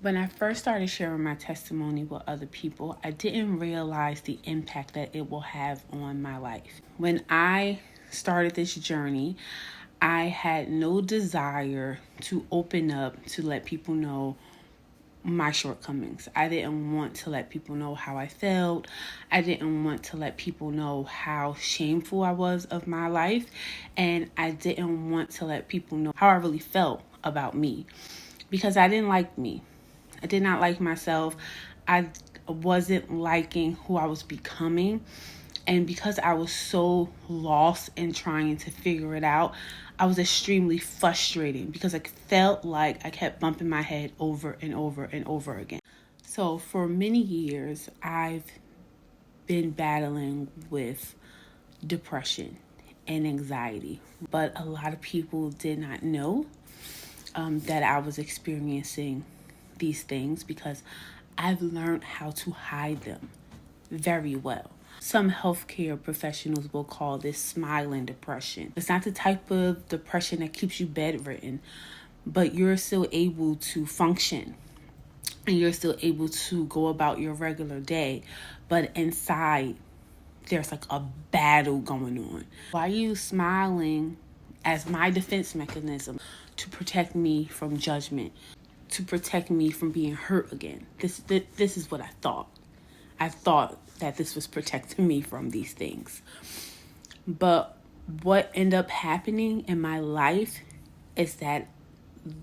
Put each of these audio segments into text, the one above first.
When I first started sharing my testimony with other people, I didn't realize the impact that it will have on my life. When I started this journey, I had no desire to open up to let people know my shortcomings. I didn't want to let people know how I felt. I didn't want to let people know how shameful I was of my life. And I didn't want to let people know how I really felt about me, because I didn't like me. I did not like myself. I wasn't liking who I was becoming. And because I was so lost in trying to figure it out, I was extremely frustrated because I felt like I kept bumping my head over and over and over again. So for many years, I've been battling with depression and anxiety. But a lot of people did not know that I was experiencing these things because I've learned how to hide them very well. Some healthcare professionals will call this smiling depression. It's not the type of depression that keeps you bedridden, but you're still able to function and you're still able to go about your regular day. But inside, there's like a battle going on. Why are you smiling? As my defense mechanism to protect me from judgment, to protect me from being hurt again. This is what I thought. I thought that this was protecting me from these things. But what ended up happening in my life is that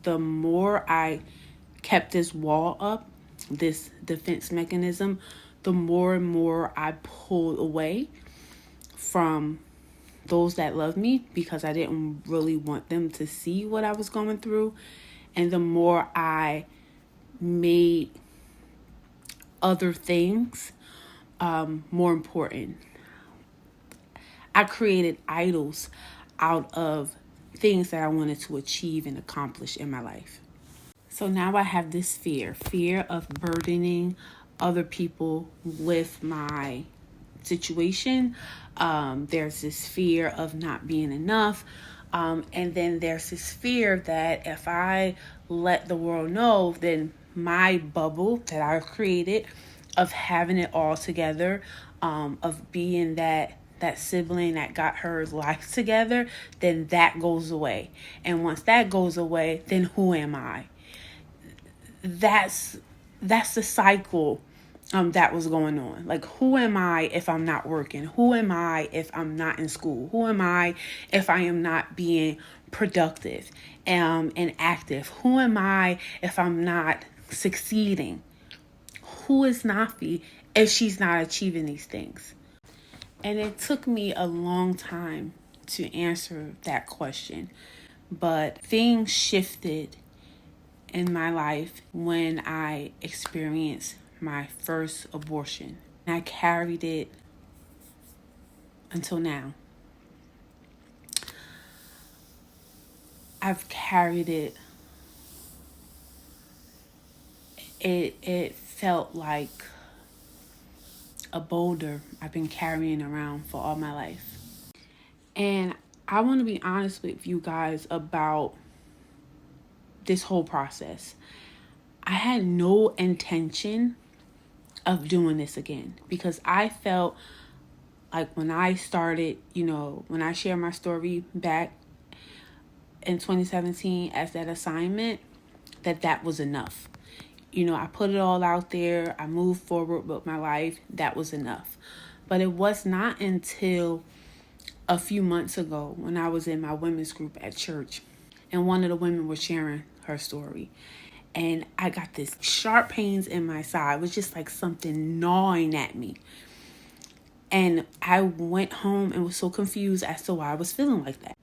the more I kept this wall up, this defense mechanism, the more and more I pulled away from those that love me because I didn't really want them to see what I was going through. And the more I made other things more important. I created idols out of things that I wanted to achieve and accomplish in my life. So now I have this fear of burdening other people with my situation. There's this fear of not being enough. And then there's this fear that if I let the world know, then my bubble that I created of having it all together, of being that sibling that got her life together, then that goes away. And once that goes away, then who am I? That's the cycle that was going on. Like, who am I if I'm not working? Who am I if I'm not in school? Who am I if I am not being productive and active? Who am I if I'm not succeeding? Who is Nafi if she's not achieving these things? And it took me a long time to answer that question. But things shifted in my life when I experienced my first abortion. I carried it until now. I've carried it. It felt like a boulder I've been carrying around for all my life. And I want to be honest with you guys about this whole process. I had no intention of doing this again because I felt like when I started, when I shared my story back in 2017 as that assignment, that was enough. I put it all out there. I moved forward with my life. That was enough. But it was not until a few months ago when I was in my women's group at church and one of the women was sharing her story. And I got this sharp pains in my side. It was just like something gnawing at me. And I went home and was so confused as to why I was feeling like that.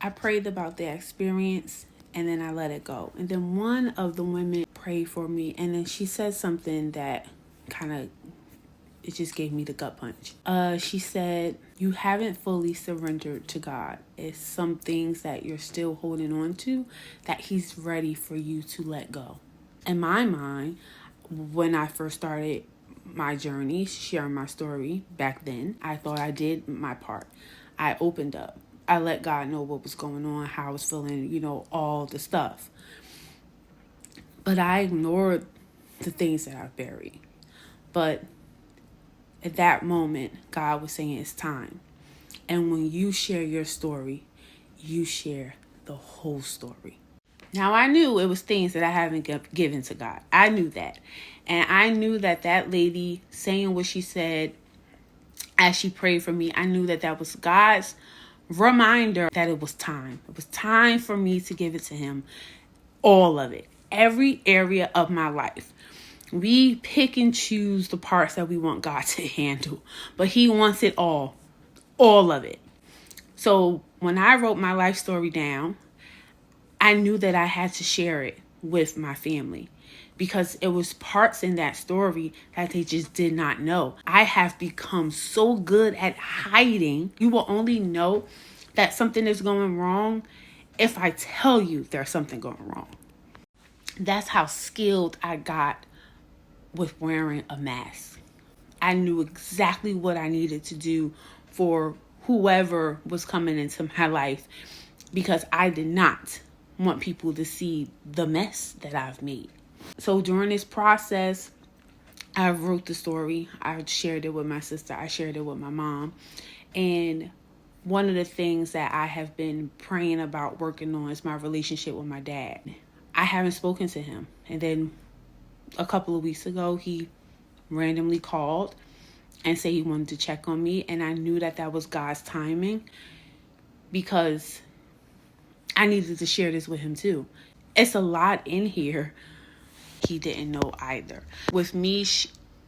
I prayed about the experience and then I let it go. And then one of the women prayed for me and then she said something that it just gave me the gut punch. She said, you haven't fully surrendered to God. It's some things that you're still holding on to that he's ready for you to let go. In my mind, when I first started my journey, sharing my story back then, I thought I did my part. I opened up. I let God know what was going on, how I was feeling, all the stuff. But I ignored the things that I've buried. But at that moment, God was saying it's time. And when you share your story, you share the whole story. Now, I knew it was things that I haven't given to God. I knew that. And I knew that that lady saying what she said as she prayed for me, I knew that that was God's reminder that it was time. It was time for me to give it to him. All of it. Every area of my life. We pick and choose the parts that we want God to handle. But he wants it all. All of it. So when I wrote my life story down, I knew that I had to share it with my family because it was parts in that story that they just did not know. I have become so good at hiding. You will only know that something is going wrong if I tell you there's something going wrong. That's how skilled I got with wearing a mask. I knew exactly what I needed to do for whoever was coming into my life because I did not want people to see the mess that I've made. So during this process, I wrote the story. I shared it with my sister. I shared it with my mom. And one of the things that I have been praying about working on is my relationship with my dad. I haven't spoken to him. And then a couple of weeks ago, he randomly called and said he wanted to check on me. And I knew that that was God's timing because I needed to share this with him too. It's a lot in here he didn't know either. With me,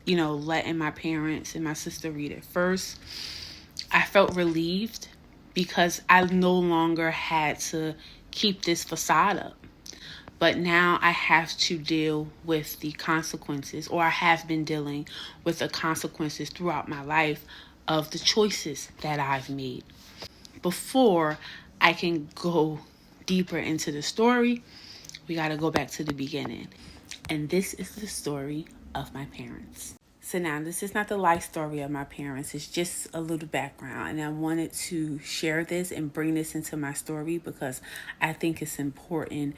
letting my parents and my sister read it first, I felt relieved because I no longer had to keep this facade up. But now I have to deal with the consequences, or I have been dealing with the consequences throughout my life of the choices that I've made. Before I can go deeper into the story, we got to go back to the beginning. And this is the story of my parents. So now, this is not the life story of my parents. It's just a little background. And I wanted to share this and bring this into my story because I think it's important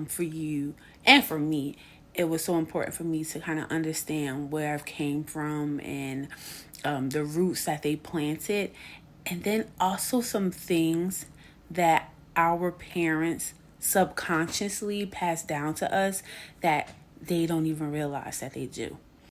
for you and for me. It was so important for me to kind of understand where I've came from and the roots that they planted. And then also some things that our parents subconsciously pass down to us that they don't even realize that they do.